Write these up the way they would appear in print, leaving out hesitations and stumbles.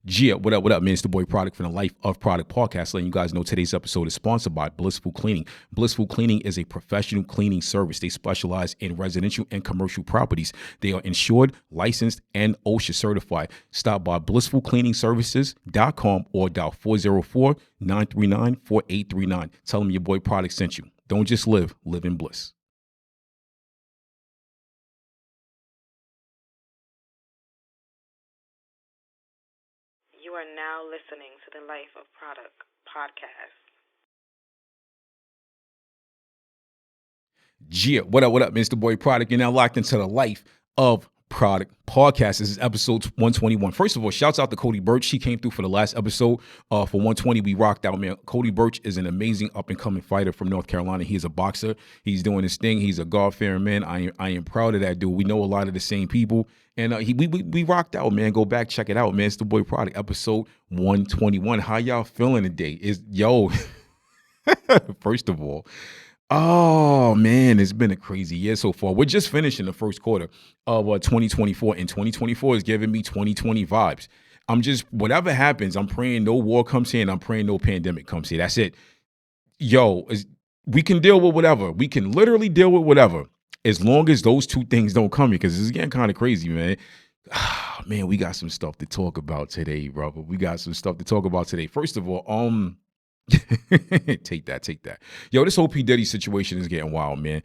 Gia, what up, man? It's the boy Product from the Life of Product Podcast. Letting you guys know today's episode is sponsored by Blissful Cleaning. Blissful Cleaning is a professional cleaning service. They specialize in residential and commercial properties. They are insured, licensed, and OSHA certified. Stop by blissfulcleaningservices.com or dial 404-939-4839. Tell them your boy Product sent you. Don't just live in bliss. You are now listening to the Life of Produk Podcast. Gia, what up, Mr. Boy Product? You're now locked into the Life of Product Podcast. This is episode 121. First of all, shouts out to Cody Birch. He came through for the last episode. For 120, we rocked out, man. Cody Birch is an amazing up-and-coming fighter from North Carolina. He is a boxer. He's doing his thing. He's a God-fearing man. I am proud of that dude. We know a lot of the same people. And we rocked out, man. Go back, check it out, man. It's the Boy Product, episode 121. How y'all feeling today? First of all, oh, man, it's been a crazy year so far. We're just finishing the first quarter of 2024, and 2024 is giving me 2020 vibes. Whatever happens, I'm praying no war comes here, and I'm praying no pandemic comes here. That's it. We can deal with whatever. We can literally deal with whatever as long as those two things don't come here, because it's getting kind of crazy, man. Man, we got some stuff to talk about today, brother. First of all, take that. Yo, this whole P. Diddy situation is getting wild, man.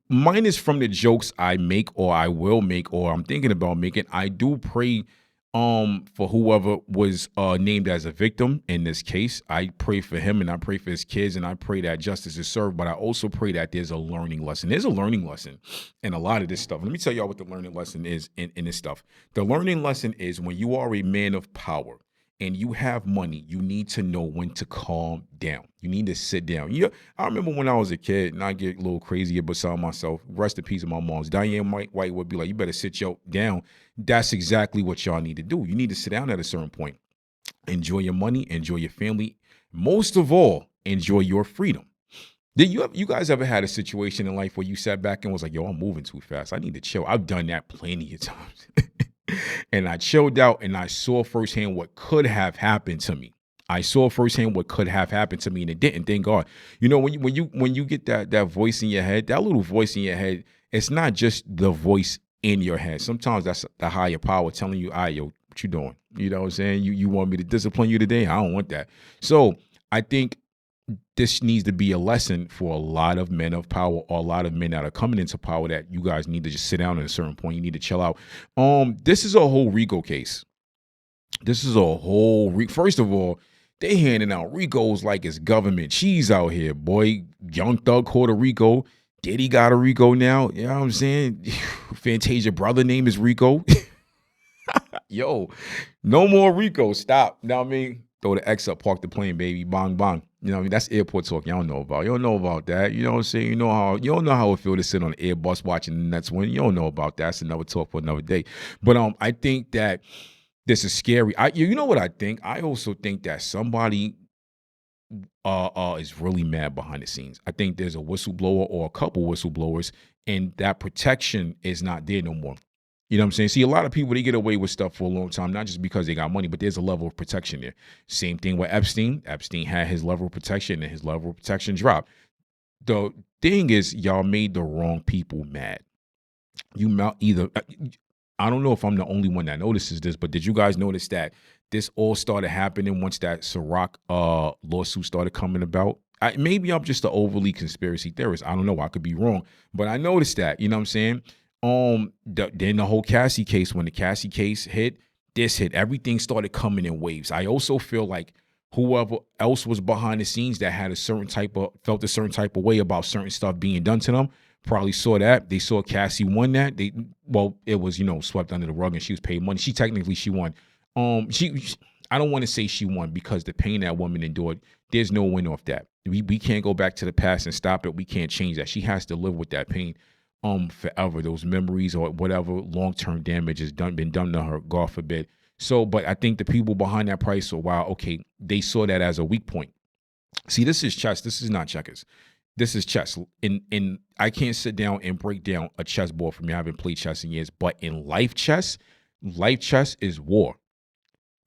Minus from the jokes I make or I will make or I'm thinking about making, I do pray for whoever was named as a victim in this case. I pray for him and I pray for his kids and I pray that justice is served, but I also pray that there's a learning lesson. There's a learning lesson in a lot of this stuff. Let me tell y'all what the learning lesson is in this stuff. The learning lesson is when you are a man of power and you have money, you need to know when to calm down. You need to sit down. Yeah, I remember when I was a kid, and I get a little crazier beside myself. Rest in peace of my mom's. Diane White would be like, you better sit your down. That's exactly what y'all need to do. You need to sit down at a certain point. Enjoy your money, enjoy your family. Most of all, enjoy your freedom. Did you guys ever had a situation in life where you sat back and was like, yo, I'm moving too fast. I need to chill. I've done that plenty of times. And I chilled out and I saw firsthand what could have happened to me. And it didn't, thank God. You know, when you get that voice in your head, that little voice in your head, it's not just the voice in your head. Sometimes that's the higher power telling you, yo, what you doing? You know what I'm saying? You want me to discipline you today? I don't want that. So I think this needs to be a lesson for a lot of men of power or a lot of men that are coming into power that you guys need to just sit down at a certain point. You need to chill out. This is a whole RICO case. First of all, they handing out RICOs like it's government cheese out here, boy. Young Thug caught a RICO. Diddy got a RICO now. You know what I'm saying? Fantasia brother name is RICO. Yo, no more RICO. Stop. You know what I mean? Throw the X up, park the plane, baby. Bang, bang. You know what I mean? That's airport talk. Y'all know about. You don't know about that. You know what I'm saying? You don't know how it feels to sit on the Airbus watching the Nets win. You don't know about that. That's another talk for another day. But I think that this is scary. You know what I think? I also think that somebody is really mad behind the scenes. I think there's a whistleblower or a couple whistleblowers, and that protection is not there no more. You know what I'm saying? See, a lot of people, they get away with stuff for a long time, not just because they got money, but there's a level of protection there. Same thing with Epstein. Epstein had his level of protection, and his level of protection dropped. The thing is, y'all made the wrong people mad. I don't know if I'm the only one that notices this, but did you guys notice that this all started happening once that Ciroc lawsuit started coming about? Maybe I'm just an overly conspiracy theorist. I don't know. I could be wrong, but I noticed that. You know what I'm saying? Then the whole Cassie case, when the Cassie case hit, everything started coming in waves. I also feel like whoever else was behind the scenes that had felt a certain type of way about certain stuff being done to them, probably saw that. They saw Cassie won that. It was, swept under the rug and she was paid money. She won. I don't want to say she won because the pain that woman endured, there's no win off that. We can't go back to the past and stop it. We can't change that. She has to live with that pain forever. Those memories or whatever long-term damage has been done to her, God forbid. So, but I think the people behind that price, okay, they saw that as a weak point. See, this is chess. This is not checkers. This is chess. In I can't sit down and break down a chessboard for me. I haven't played chess in years. But in life chess is war.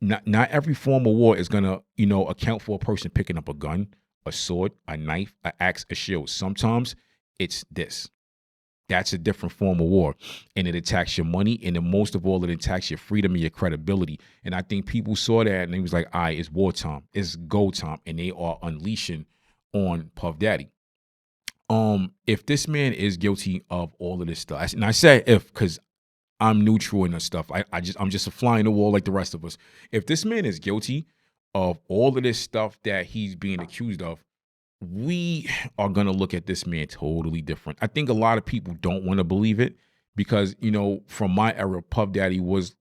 not every form of war is gonna, account for a person picking up a gun, a sword, a knife, an axe, a shield. Sometimes it's this. That's a different form of war. And it attacks your money. And then most of all, it attacks your freedom and your credibility. And I think people saw that and they was like, all right, it's wartime. It's go time. And they are unleashing on Puff Daddy. If this man is guilty of all of this stuff, and I say if because I'm neutral in this stuff. I'm just a fly in the wall like the rest of us. If this man is guilty of all of this stuff that he's being accused of, we are going to look at this man totally different. I think a lot of people don't want to believe it because, from my era, Puff Daddy was,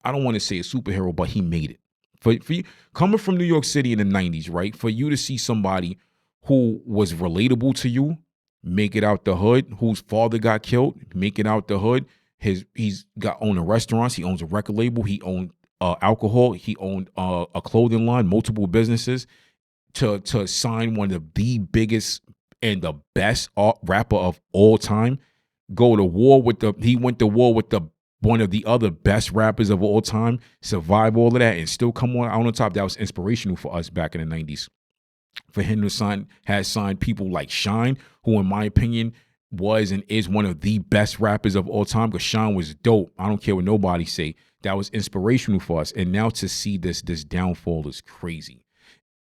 I don't want to say a superhero, but he made it. For you, coming from New York City in the 90s, right? For you to see somebody who was relatable to you, make it out the hood, whose father got killed, make it out the hood. He's got owning restaurants. He owns a record label. He owned alcohol. He owned a clothing line, multiple businesses. To sign one of the biggest and the best rapper of all time, go to war with he went to war with one of the other best rappers of all time, survive all of that, and still come on top. That was inspirational for us back in the 90s. For him to sign people like Shine, who in my opinion was and is one of the best rappers of all time, because Shine was dope. I don't care what nobody say. That was inspirational for us. And now to see this downfall is crazy.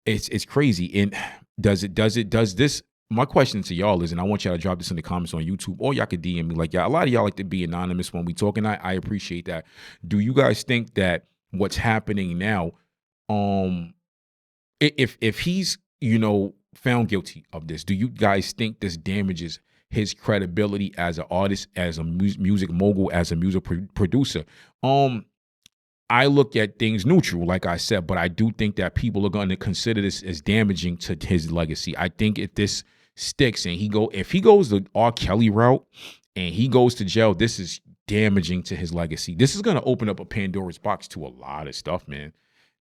It's crazy. And does this, my question to y'all is, and I want y'all to drop this in the comments on YouTube, or y'all could DM me. Like, a lot of y'all like to be anonymous when we talk, and I appreciate that. Do you guys think that what's happening now, if he's, found guilty of this, do you guys think this damages his credibility as an artist, as a music mogul, as a music producer? I look at things neutral, like I said, but I do think that people are going to consider this as damaging to his legacy. I think if this sticks and if he goes the R. Kelly route and he goes to jail, this is damaging to his legacy. This is going to open up a Pandora's box to a lot of stuff, man.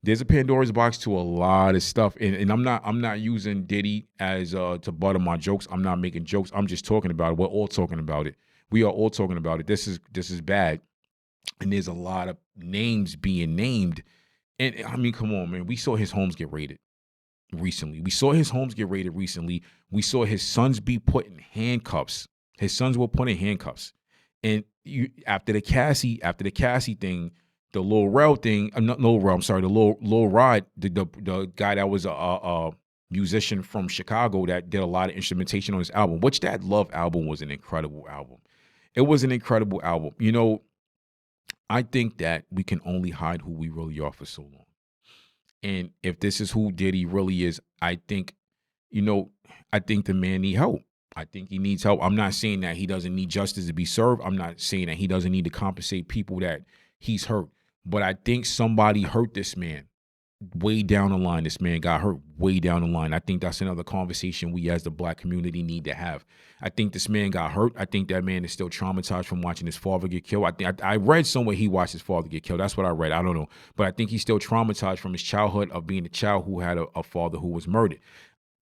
There's a Pandora's box to a lot of stuff, and I'm not using Diddy as to butter my jokes. I'm not making jokes. I'm just talking about it. We're all talking about it. We are all talking about it. This is bad. And there's a lot of names being named. And I mean, come on, man. We saw his homes get raided recently. We saw his sons be put in handcuffs. His sons were put in handcuffs. And after the Cassie thing, the Lil Rel thing, not Lil Rel, I'm sorry, the Lil Rod, the guy that was a musician from Chicago that did a lot of instrumentation on his album, which that Love album was an incredible album. It was an incredible album. I think that we can only hide who we really are for so long. And if this is who Diddy really is, I think the man need help. I think he needs help. I'm not saying that he doesn't need justice to be served. I'm not saying that he doesn't need to compensate people that he's hurt. But I think somebody hurt this man way down the line. This man got hurt way down the line. I think that's another conversation we as the Black community need to have. I think this man got hurt. I think that man is still traumatized from watching his father get killed. I read somewhere he watched his father get killed. That's what I read. I don't know. But I think he's still traumatized from his childhood of being a child who had a father who was murdered.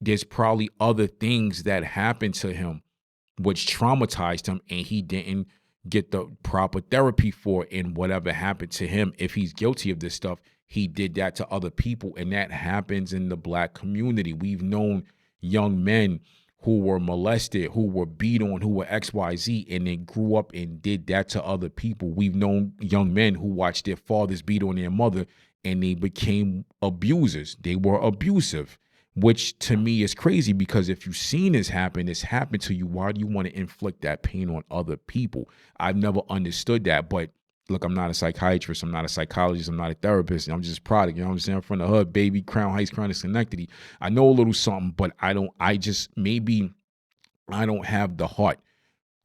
There's probably other things that happened to him which traumatized him, and he didn't get the proper therapy for it. And whatever happened to him, if he's guilty of this stuff, he did that to other people. And that happens in the Black community. We've known young men who were molested, who were beat on, who were XYZ, and they grew up and did that to other people. We've known young men who watched their fathers beat on their mother, and they became abusers. They were abusive, which to me is crazy, because if you've seen this happened to you, why do you want to inflict that pain on other people? I've never understood that. But look, I'm not a psychiatrist. I'm not a psychologist. I'm not a therapist. I'm just a product. You know what I'm saying? I'm from the hood, baby, Crown Heights, Crown Schenectady. I know a little something, but I don't have the heart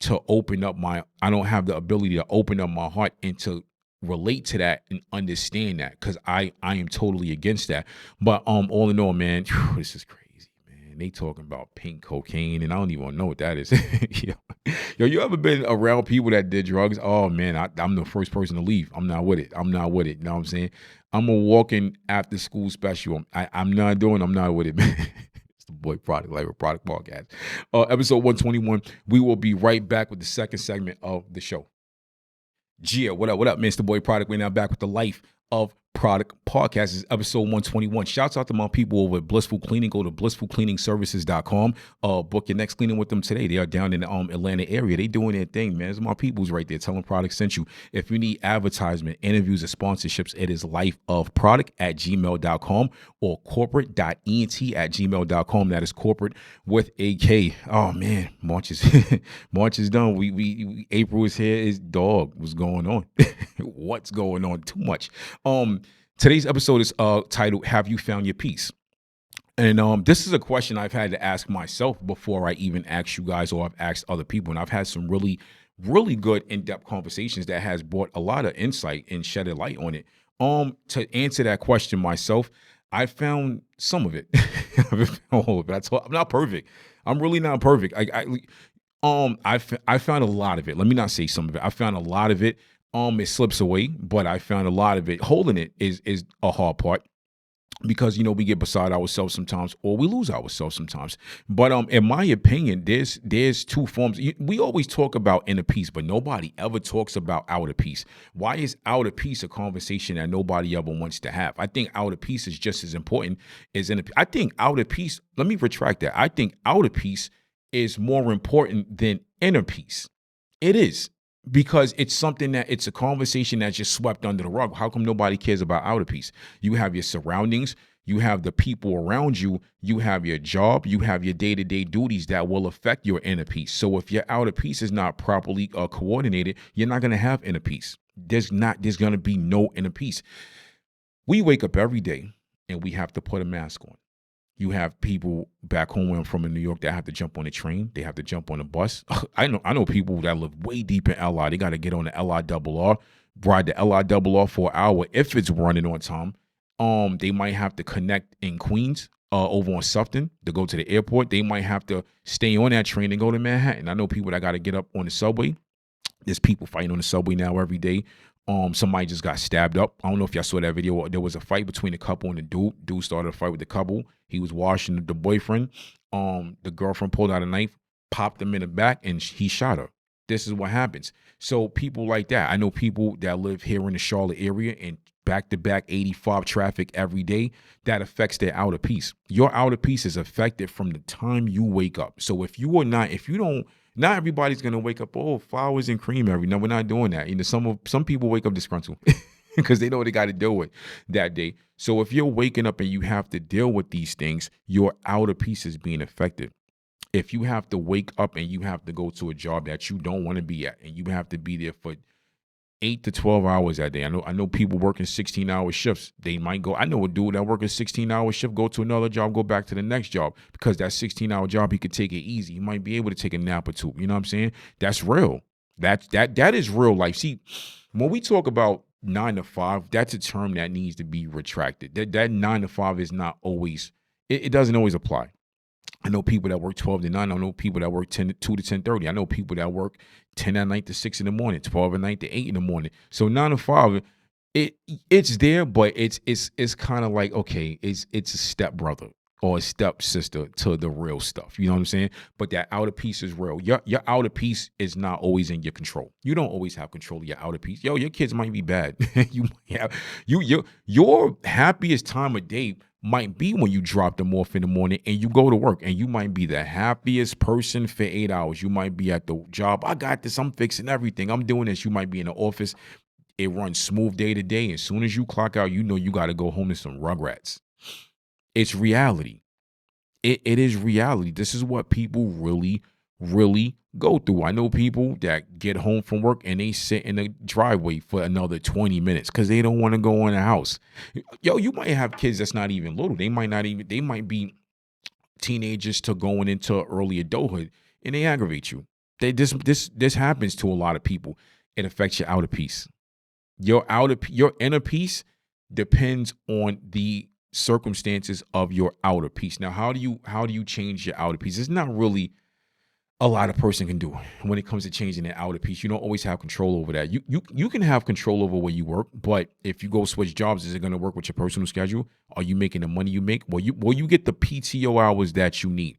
to open up I don't have the ability to open up my heart and to relate to that and understand that, because I am totally against that. But all in all, man, this is crazy, man. They talking about pink cocaine, and I don't even know what that is. Yo, you ever been around people that did drugs? Oh man, I'm the first person to leave. I'm not with it. You know what I'm saying? I'm a walking after school special. I'm not with it, man. It's the boy Product, Life of Produk Podcast. Episode 121. We will be right back with the second segment of the show. Gia, what up, man? It's the boy Product. We're now back with the Life of Product Podcast. This is episode 121. Shouts out to my people over at Blissful Cleaning. Go to blissfulcleaningservices.com. Book your next cleaning with them today. They are down in the Atlanta area. They doing their thing, man. It's my people's right there. Tell them Product sent you. If you need advertisement, interviews, or sponsorships, it is lifeofproduct@gmail.com or corporate.ent@gmail.com. That is corporate with a K. Oh man, March is March is done. We April is here. Is dog. What's going on? What's going on? Too much. Today's episode is titled "Have You Found Your Peace?" And this is a question I've had to ask myself before I even ask you guys, or I've asked other people, and I've had some really, really good in-depth conversations that has brought a lot of insight and shed a light on it. To answer that question myself, I found some of it. I haven't found all of it. I'm not perfect. I'm really not perfect. I found a lot of it. Let me not say some of it. I found a lot of it. It slips away, but I found a lot of it. Holding it is a hard part because, we get beside ourselves sometimes or we lose ourselves sometimes. But in my opinion, there's two forms. We always talk about inner peace, but nobody ever talks about outer peace. Why is outer peace a conversation that nobody ever wants to have? I think outer peace is just as important as inner peace. I think outer peace, let me retract that. I think outer peace is more important than inner peace. It is. Because it's a conversation that's just swept under the rug. How come nobody cares about outer peace? You have your surroundings, you have the people around you, you have your job, you have your day-to-day duties that will affect your inner peace. So if your outer peace is not properly coordinated, you're not going to have inner peace. There's going to be no inner peace. We wake up every day and we have to put a mask on. You have people back home where I'm from in New York that have to jump on a train. They have to jump on a bus. I know people that live way deep in LI. They got to get on the LIRR, ride the LIRR for an hour if it's running on time. They might have to connect in Queens over on Sufton to go to the airport. They might have to stay on that train and go to Manhattan. I know people that got to get up on the subway. There's people fighting on the subway now every day. Somebody just got stabbed up. I don't know if y'all saw that video. There was a fight between the couple and the dude. Dude started a fight with the couple. He was washing the boyfriend. The girlfriend pulled out a knife, popped him in the back, and he shot her. This is what happens. So people like that. I know people that live here in the Charlotte area and back-to-back 85 traffic every day. That affects their outer peace. Your outer peace is affected from the time you wake up. So not everybody's gonna wake up, flowers and cream every. No, we're not doing that. Some people wake up disgruntled because they know what they got to deal with that day. So if you're waking up and you have to deal with these things, your outer peace is being affected. If you have to wake up and you have to go to a job that you don't want to be at, and you have to be there for 8 to 12 hours that day. I know people working 16-hour shifts. They might go. I know a dude that work a 16-hour shift, go to another job, go back to the next job, because that 16-hour job, he could take it easy. He might be able to take a nap or two. You know what I'm saying? That's real. That is real life. See, when we talk about 9 to 5, that's a term that needs to be retracted. That 9 to 5 is not always. It doesn't always apply. I know people that work 12 to 9. I know people that work 2 to 10:30. I know people that work 10 at night to 6 in the morning, 12 at night to 8 in the morning. So 9 to 5, it's there, but it's kind of like, okay, it's a stepbrother or a stepsister to the real stuff. You know what I'm saying? But that outer peace is real. Your outer peace is not always in your control. You don't always have control of your outer peace. Your kids might be bad. You might have your happiest time of day might be when you drop them off in the morning and you go to work, and you might be the happiest person for 8 hours. You might be at the job. I got this. I'm fixing everything. I'm doing this. You might be in the office. It runs smooth day to day. As soon as you clock out, you got to go home to some Rugrats. It's reality. It is reality. This is what people really, really go through. I know people that get home from work and they sit in the driveway for another 20 minutes because they don't want to go in the house. You might have kids that's not even little. They might be teenagers to going into early adulthood, and they aggravate you. This happens to a lot of people. It affects your outer peace. Your inner peace depends on the circumstances of your outer peace. Now, how do you change your outer peace? It's not really a lot of person can do when it comes to changing their outer peace. You don't always have control over that. You can have control over where you work, but if you go switch jobs, is it going to work with your personal schedule? Are you making the money you make? Will you get the PTO hours that you need?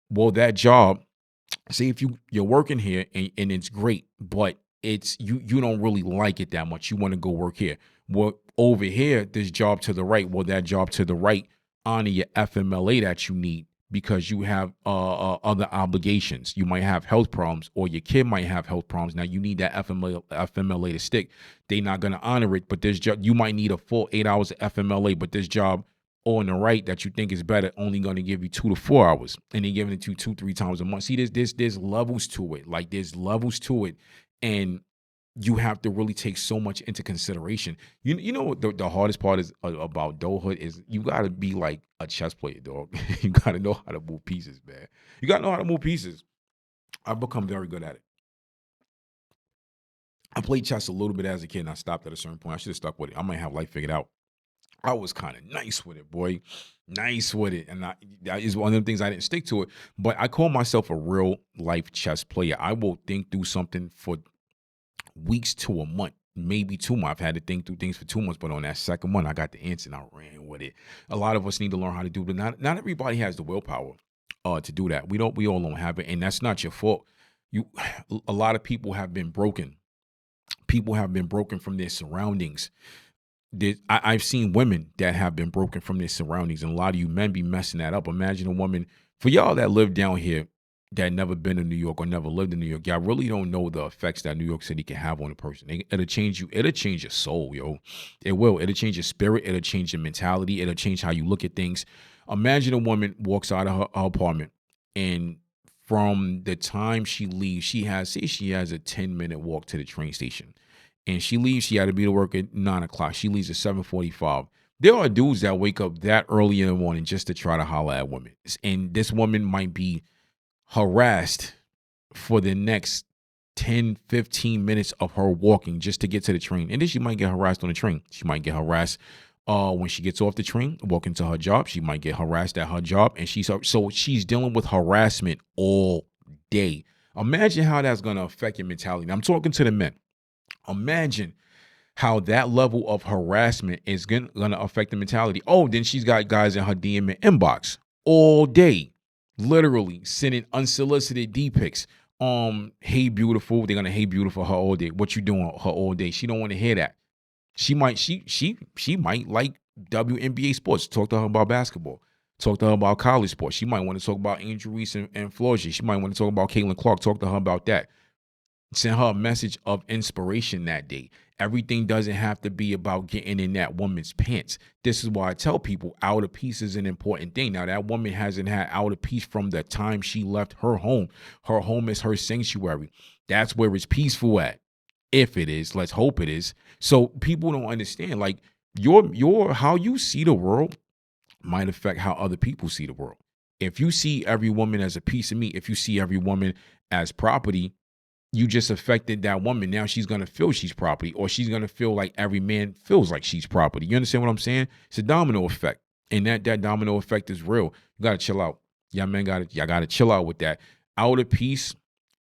Well, that job, say if you're working here and it's great, but it's you don't really like it that much. You want to go work here. Well, Over here, this job to the right, well, that job to the right honor your FMLA that you need because you have other obligations. You might have health problems, or your kid might have health problems. Now you need that FMLA to stick. They're not going to honor it, but this job, you might need a full 8 hours of FMLA, but this job on the right that you think is better only going to give you 2 to 4 hours, and they're giving it to you 2-3 times a month. See, there's levels to it. Like, there's levels to it, and you have to really take so much into consideration. You know what the hardest part is about adulthood is you got to be like a chess player, dog. You got to know how to move pieces, man. You got to know how to move pieces. I've become very good at it. I played chess a little bit as a kid, and I stopped at a certain point. I should have stuck with it. I might have life figured out. I was kind of nice with it, boy. Nice with it. And that is one of the things I didn't stick to it. But I call myself a real life chess player. I will think through something for weeks to a month, maybe 2 months. I've had to think through things for 2 months, but on that second month, I got the answer and I ran with it. A lot of us need to learn how to do it. Not everybody has the willpower to do that. We all don't have it, and that's not your fault. A lot of people have been broken. People have been broken from their surroundings. I've seen women that have been broken from their surroundings, and a lot of you men be messing that up. Imagine a woman, for y'all that live down here, that never been to New York or never lived in New York, y'all really don't know the effects that New York City can have on a person. It'll change you. It'll change your soul, yo. It will. It'll change your spirit. It'll change your mentality. It'll change how you look at things. Imagine a woman walks out of her apartment, and from the time she leaves, she has a 10-minute walk to the train station. And she leaves, she had to be to work at 9 o'clock. She leaves at 7:45. There are dudes that wake up that early in the morning just to try to holler at women. And this woman might be harassed for the next 10, 15 minutes of her walking just to get to the train. And then she might get harassed on the train. She might get harassed when she gets off the train, walking to her job. She might get harassed at her job. And so she's dealing with harassment all day. Imagine how that's going to affect your mentality. Now, I'm talking to the men. Imagine how that level of harassment is going to affect the mentality. Oh, then she's got guys in her DM and inbox all day, literally sending unsolicited D pics. Hey beautiful, they're gonna hey beautiful her all day. What you doing her all day? She don't want to hear that. She might like WNBA sports. Talk to her about basketball. Talk to her about college sports. She might want to talk about Angel Reese and Florgie. She might want to talk about Caitlin Clark. Talk to her about that. Send her a message of inspiration that day. Everything doesn't have to be about getting in that woman's pants. This is why I tell people outer peace is an important thing. Now, that woman hasn't had outer peace from the time she left her home. Her home is her sanctuary. That's where it's peaceful at. If it is, let's hope it is. So people don't understand, like, your how you see the world might affect how other people see the world. If you see every woman as a piece of meat, if you see every woman as property, you just affected that woman. Now she's going to feel she's property, or she's going to feel like every man feels like she's property. You understand what I'm saying? It's a domino effect. And that domino effect is real. You got to chill out. Y'all got to chill out with that. Outer peace,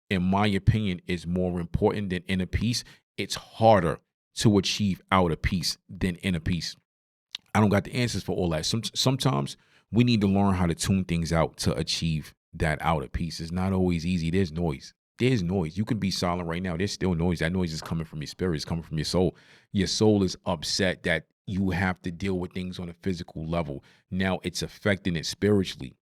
in my opinion, is more important than inner peace. It's harder to achieve outer peace than inner peace. I don't got the answers for all that. Sometimes we need to learn how to tune things out to achieve that outer peace. It's not always easy. There's noise. There's noise. You can be silent right now. There's still noise. That noise is coming from your spirit. It's coming from your soul. Your soul is upset that you have to deal with things on a physical level. Now it's affecting it spiritually.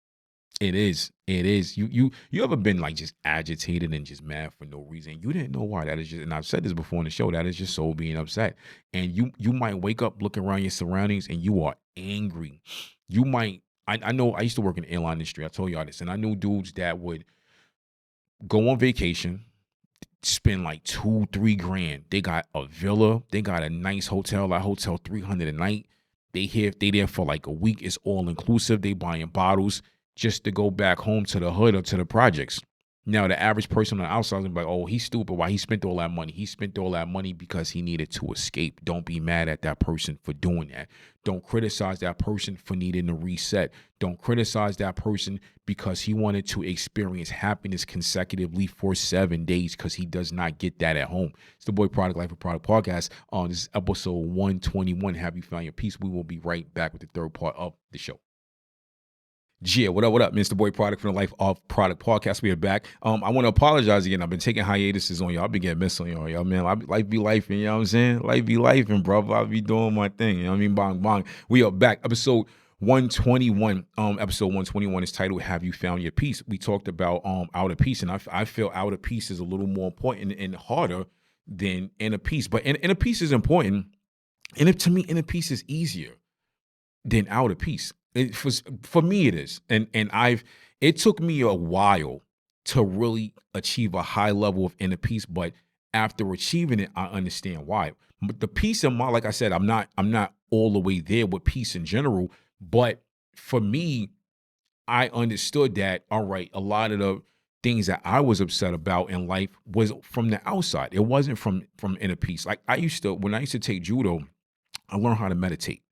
It is. You ever been like just agitated and just mad for no reason? You didn't know why. That is just, and I've said this before on the show, that is just soul being upset. And you might wake up, look around your surroundings, and you are angry. You might, I know I used to work in the airline industry. I told y'all this, and I knew dudes that would go on vacation, spend like $2-3 grand. They got a villa. They got a nice hotel. That hotel $300 a night. They there for like a week. It's all inclusive. They buying bottles just to go back home to the hood or to the projects. Now, the average person on the outside is gonna be like, oh, he's stupid. Why he spent all that money? He spent all that money because he needed to escape. Don't be mad at that person for doing that. Don't criticize that person for needing to reset. Don't criticize that person because he wanted to experience happiness consecutively for 7 days, because he does not get that at home. It's the boy Product, Life of Produk Podcast. This is episode 121. Have you found your peace? We will be right back with the third part of the show. Yeah, what up, Mr. Boy Product from the Life of Product Podcast. We are back. I want to apologize again. I've been taking hiatuses on y'all. I've been getting missed on y'all, man. Life be life, you know what I'm saying? Life be life, and brother, I be doing my thing. You know what I mean? Bong, bong. We are back. Episode 121. Episode 121 is titled "Have You Found Your Peace?" We talked about outer peace, and I feel outer peace is a little more important and harder than inner peace. But inner peace is important, and to me, inner peace is easier than outer peace. For me, it is, and it took me a while to really achieve a high level of inner peace, but after achieving it, I understand why. But the peace in my, like I said, I'm not all the way there with peace in general, but for me, I understood that, all right, a lot of the things that I was upset about in life was from the outside. It wasn't from inner peace. Like when I used to take judo, I learned how to meditate.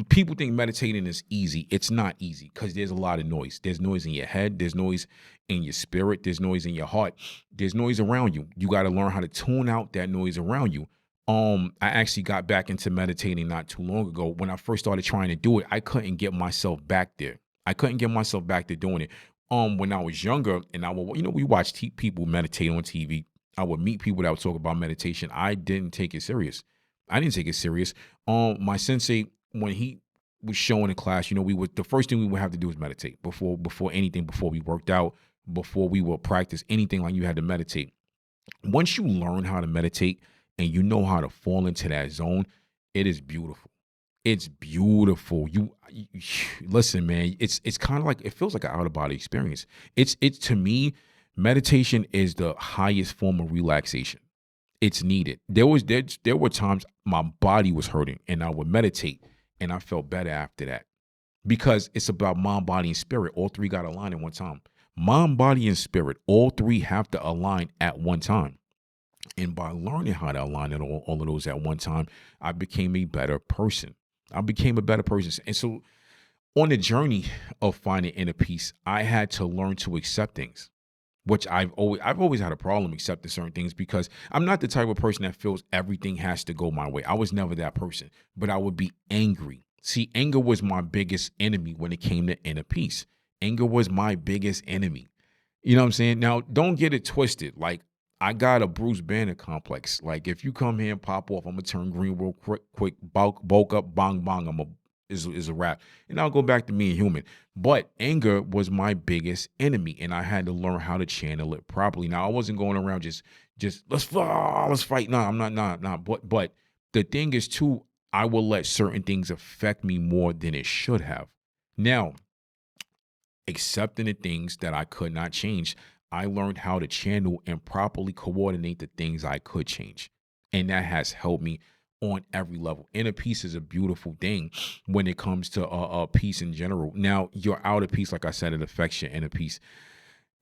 People think meditating is easy. It's not easy because there's a lot of noise. There's noise in your head. There's noise in your spirit. There's noise in your heart. There's noise around you. You got to learn how to tune out that noise around you. I actually got back into meditating not too long ago. When I first started trying to do it, I couldn't get myself back there. I couldn't get myself back to doing it. When I was younger, and we watch people meditate on TV. I would meet people that would talk about meditation. I didn't take it serious. My sensei, when he was showing in class, the first thing we would have to do is meditate before anything, before we worked out, before we would practice anything. Like, you had to meditate. Once you learn how to meditate and you know how to fall into that zone, it is beautiful. It's beautiful. You listen, man. It's kind of like, it feels like an out of body experience. It's to me, meditation is the highest form of relaxation. It's needed. There were times my body was hurting, and I would meditate, and I felt better after that, because it's about mind, body, and spirit. All three got to align at one time. Mind, body, and spirit, all three have to align at one time. And by learning how to align all of those at one time, I became a better person. And so, on the journey of finding inner peace, I had to learn to accept things, which I've always had a problem accepting certain things, because I'm not the type of person that feels everything has to go my way. I was never that person, but I would be angry. See, anger was my biggest enemy when it came to inner peace. Anger was my biggest enemy. You know what I'm saying? Now, don't get it twisted. Like, I got a Bruce Banner complex. Like, if you come here and pop off, I'm gonna turn green real quick, bulk up, bong bong. Is a wrap, and I'll go back to being human. But anger was my biggest enemy, and I had to learn how to channel it properly. Now, I wasn't going around just let's fight. No, I'm not. But the thing is too, I will let certain things affect me more than it should have. Now, accepting the things that I could not change, I learned how to channel and properly coordinate the things I could change, and that has helped me on every level. Inner peace is a beautiful thing when it comes to peace in general. Now, your outer peace, like I said, it affects your inner peace.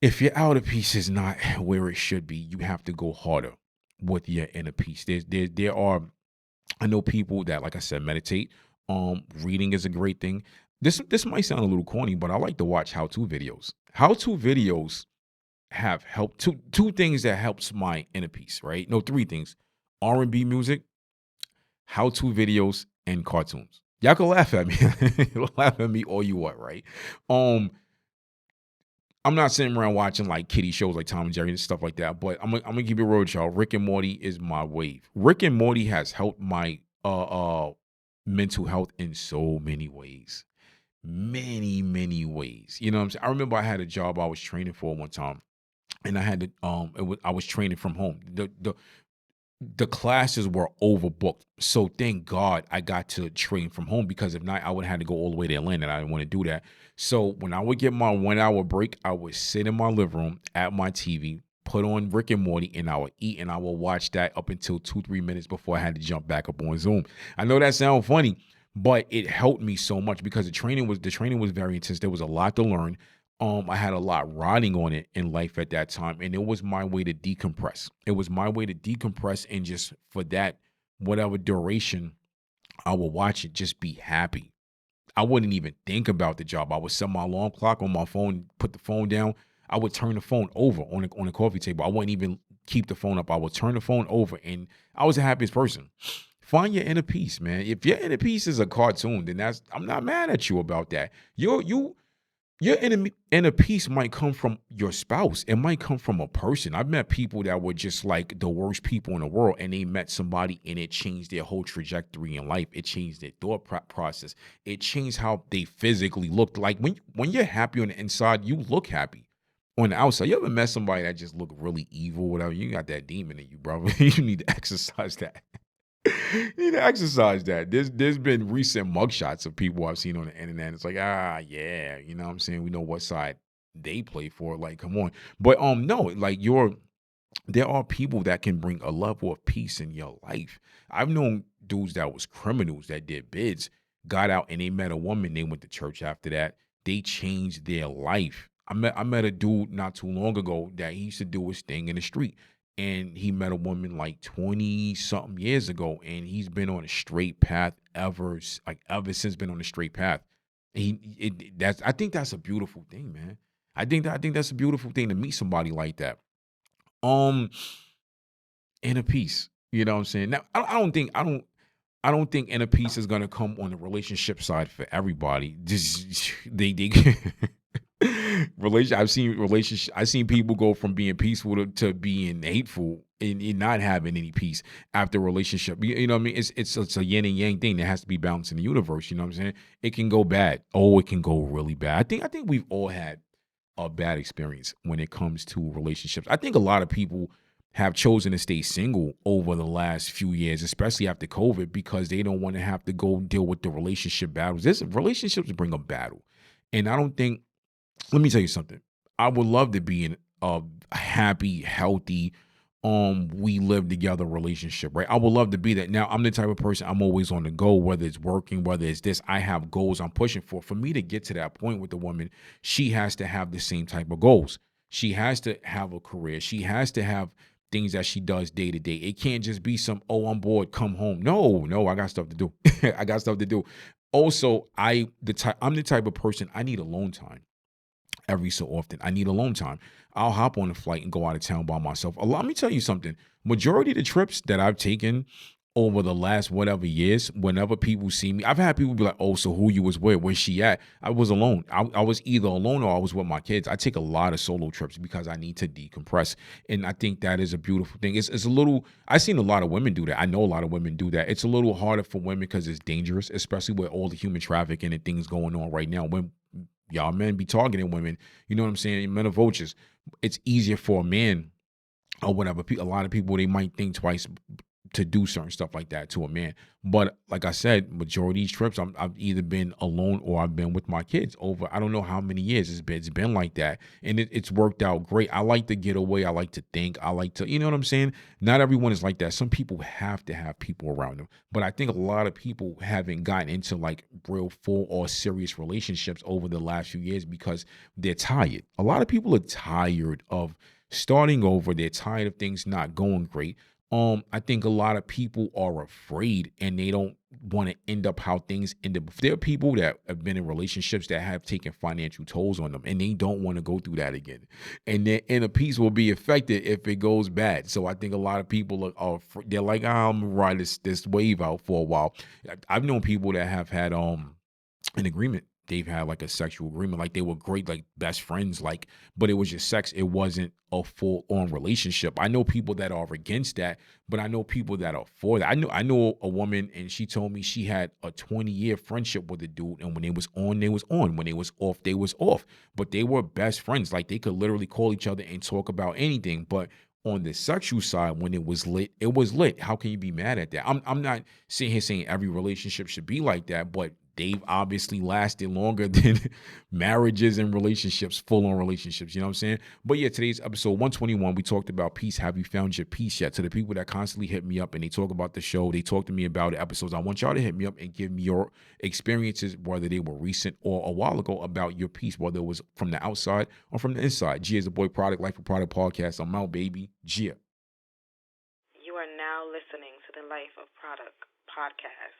If your outer peace is not where it should be, you have to go harder with your inner peace. There are, I know people that, like I said, meditate. Reading is a great thing. This might sound a little corny, but I like to watch how-to videos. How-to videos have helped. Two things that helps my inner peace, right? No, three things: R&B music, how-to videos, and cartoons. Y'all can laugh at me. Laugh at me all you want, right? I'm not sitting around watching like kiddie shows like Tom and Jerry and stuff like that, but I'm gonna keep it real with y'all. Rick and Morty is my wave. Rick and Morty has helped my mental health in so many ways. Many ways. You know what I'm saying? I remember I had a job I was training for one time, and I had to I was training from home. The classes were overbooked. So thank God I got to train from home, because if not, I would have had to go all the way to Atlanta, and I didn't want to do that. So when I would get my 1 hour break, I would sit in my living room at my TV, put on Rick and Morty, and I would eat, and I would watch that up until 2-3 minutes before I had to jump back up on Zoom. I know that sounds funny, but it helped me so much, because the training was very intense. There was a lot to learn. I had a lot riding on it in life at that time, and it was my way to decompress. It was my way to decompress, and just for that, whatever duration, I would watch it, just be happy. I wouldn't even think about the job. I would set my alarm clock on my phone, put the phone down. I would turn the phone over on the coffee table. I wouldn't even keep the phone up. I would turn the phone over, and I was the happiest person. Find your inner peace, man. If your inner peace is a cartoon, then I'm not mad at you about that. You your inner peace might come from your spouse. It might come from a person. I've met people that were just like the worst people in the world, and they met somebody and it changed their whole trajectory in life. It changed their thought process. It changed how they physically looked. Like when you're happy on the inside, you look happy on the outside. You ever met somebody that just looked really evil, whatever? You got that demon in you, bro. You need to exercise that. You need to exercise that. There's been recent mugshots of people I've seen on the internet. It's like, yeah, you know what I'm saying? We know what side they play for. Like, come on. But no, like there are people that can bring a level of peace in your life. I've known dudes that was criminals that did bids, got out and they met a woman. They went to church after that. They changed their life. I met a dude not too long ago that he used to do his thing in the street. And he met a woman like 20 something years ago. And he's been on a straight path ever since been on a straight path. I think that's a beautiful thing, man. I think that's a beautiful thing to meet somebody like that. Um, Inner peace. You know what I'm saying? Now, I don't think inner peace is gonna come on the relationship side for everybody. Just they I've seen people go from being peaceful to being hateful and not having any peace after a relationship. You know what I mean? It's a yin and yang thing that has to be balanced in the universe. You know what I'm saying? It can go bad. Oh, it can go really bad. I think we've all had a bad experience when it comes to relationships. I think a lot of people have chosen to stay single over the last few years, especially after COVID, because they don't want to have to go deal with the relationship battles. Relationships bring a battle. And I don't think, let me tell you something. I would love to be in a happy, healthy, we live together relationship, right? I would love to be that. Now, I'm the type of person, I'm always on the go, whether it's working, whether it's this, I have goals I'm pushing for. For me to get to that point with the woman, she has to have the same type of goals. She has to have a career. She has to have things that she does day to day. It can't just be some, oh, I'm bored, come home. No, I got stuff to do. I got stuff to do. Also, I'm the type of person, I need alone time every so often. I need alone time. I'll hop on a flight and go out of town by myself. Let me tell you something. Majority of the trips that I've taken over the last whatever years, whenever people see me, I've had people be like, oh, so who you was with? Where's she at? I was alone. I was either alone or I was with my kids. I take a lot of solo trips because I need to decompress. And I think that is a beautiful thing. It's a little, I've seen a lot of women do that. I know a lot of women do that. It's a little harder for women because it's dangerous, especially with all the human trafficking and things going on right now. When y'all men be targeting women, you know what I'm saying? Men are vultures. It's easier for a man or whatever. A lot of people, they might think twice to do certain stuff like that to a man. But like I said, majority of these trips, I've either been alone or I've been with my kids over, I don't know how many years it's been like that. And it's worked out great. I like to get away. I like to think. I like to, you know what I'm saying? Not everyone is like that. Some people have to have people around them. But I think a lot of people haven't gotten into like real full or serious relationships over the last few years because they're tired. A lot of people are tired of starting over. They're tired of things not going great. I think a lot of people are afraid and they don't want to end up how things end up. There are people that have been in relationships that have taken financial tolls on them and they don't want to go through that again. And their inner peace will be affected if it goes bad. So I think a lot of people they're like, I'm gonna ride this wave out for a while. I've known people that have had an agreement. They've had like a sexual agreement, like they were great, like best friends, like, but it was just sex. It wasn't a full on relationship. I know people that are against that, but I know people that are for that. I know a woman and she told me she had a 20-year friendship with a dude. And when they was on, they was on. When they was off, they was off. But they were best friends. Like they could literally call each other and talk about anything. But on the sexual side, when it was lit, it was lit. How can you be mad at that? I'm not sitting here saying every relationship should be like that, but they've obviously lasted longer than marriages and relationships, full-on relationships. You know what I'm saying? But yeah, today's episode 121, we talked about peace. Have you found your peace yet? To the people that constantly hit me up and they talk about the show, they talk to me about the episodes. I want y'all to hit me up and give me your experiences, whether they were recent or a while ago, about your peace, whether it was from the outside or from the inside. Gia is the boy product, Life of Produk Podcast. I'm out, baby. Gia. You are now listening to the Life of Produk Podcast.